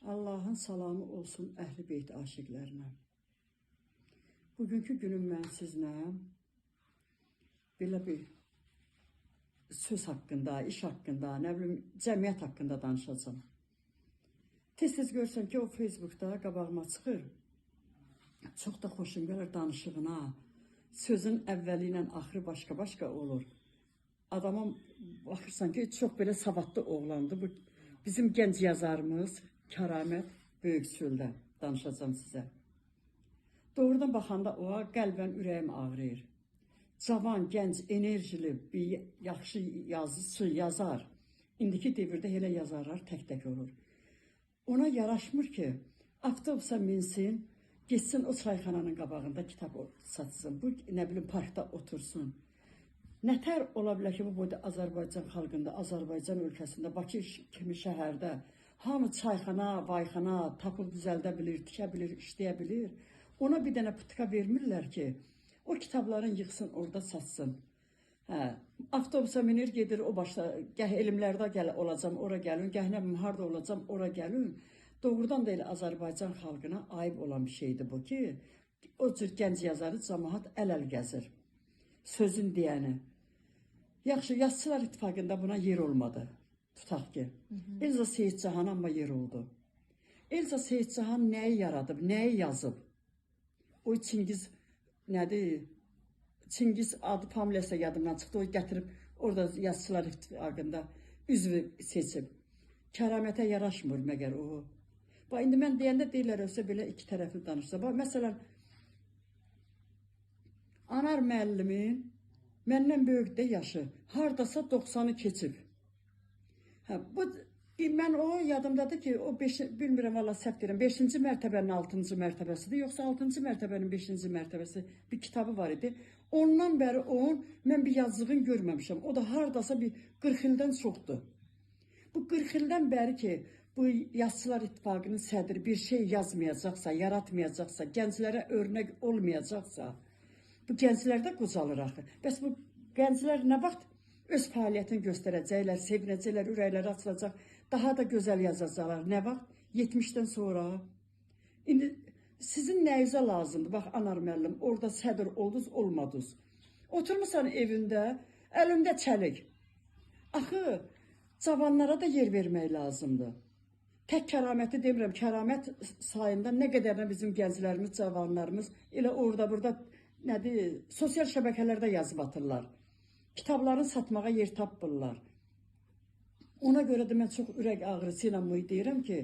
Allah'ın salamı olsun Əhl-i Beyt aşiqlərinə. Bugünkü günüm mən sizinlə belə bir söz haqqında, iş haqqında, nə bilim, cəmiyyət haqqında danışacağım. Tez-tez görsən ki, o Facebookda qabağıma çıxır. Çox da xoşum gəlir danışığına. Sözün əvvəli ilə axırı başqa-başqa olur. Adama baxırsan ki, çox belə savadlı oğlandı. Bu bizim gənc yazarımız Kəramət Böyüksüldə danışacağım sizə. Doğrudan baxanda o qəlbən ürəyim ağrıyır. Cavan, gənc, enerjili, bir yaxşı yazıcı, yazar. İndiki devirdə elə yazarlar tək-tək olur. Ona yaraşmır ki, avtobusa minsin, geçsin o çayxananın qabağında kitab satsın. Bu, nə bilim, parkda otursun. Nətər ola bilər ki, bu boyda Azərbaycan xalqında, Azərbaycan ölkəsində, Bakı kimi şəhərdə hamı çayxana, vayxana tapıb düzəldə bilir, tikə bilir, işləyə bilir. Ona bir dənə putka vermirlər ki, o kitabların yıxsın, orada satsın. Avtobusa minir, gedir o başda, gəh elmlərdə olacam, ora gəlin, gəh nə bilim, harada olacam, ora gəlin. Doğrudan da elə Azərbaycan xalqına ayıb olan bir şeydir bu ki, o cür gənc yazarı cəmaət əl-əl gəzir. Sözün deyəni. Yaxşı, Yazıçılar İttifaqında buna yer olmadı. Tutaq ki, Elza Seyidcahan amma yer oldu. Elza Seyidcahan nəyi yaradıb, nəyi yazıb? O Çingiz nədir? Çingiz adı familiyası yadımdan çıxdı. O gətirib orada Yazıçılar İttifaqında üzvü seçib. Kəramətə yaraşmır məgər o. İndi mən deyəndə deyirlər olsa belə iki tərəfli danışsa. Məsələn, Anar müəllimin məndən böyük də yaşı. Hardasa 90'ı keçib. Mən o yadımdadır ki, o bilmirəm valla səhv deyirəm, 5-ci mərtəbənin 6-cı mərtəbəsidir, yoxsa 6-cı mərtəbənin 5-ci mərtəbəsi bir kitabı var idi. Ondan bəri mən bir yazığını görməmişəm. O da hardasa bir 40 ildən çoxdur. Bu 40 ildən bəri ki, bu Yazıçılar İttifaqının sədri bir şey yazmayacaqsa, yaratmayacaqsa, gənclərə örnək olmayacaqsa, bu gənclər də qocalır axı. Bəs bu gənclər nə vaxt öz fəaliyyətini göstərəcəklər, sevinəcəklər, ürəkləri açılacaq, daha da gözəl yazacaqlar. Nə vaxt? 70'den sonra. İndi sizin nəyizə lazımdır? Bax, Anar müəllim, orada sədr oldunuz, olmadınız. Oturmuşsan evində, əlində çəlik. Axı, cavanlara da yer vermək lazımdır. Tək kəraməti demirəm, kəramət sayında nə qədərinə bizim gənclərimiz, cavanlarımız elə orada, burada nədir, sosial şəbəkələrdə yazıb atırlar. Kitablarını satmağa yer tapmırlar. Ona görə də mən çox ürək ağrısı ilə deyirəm ki,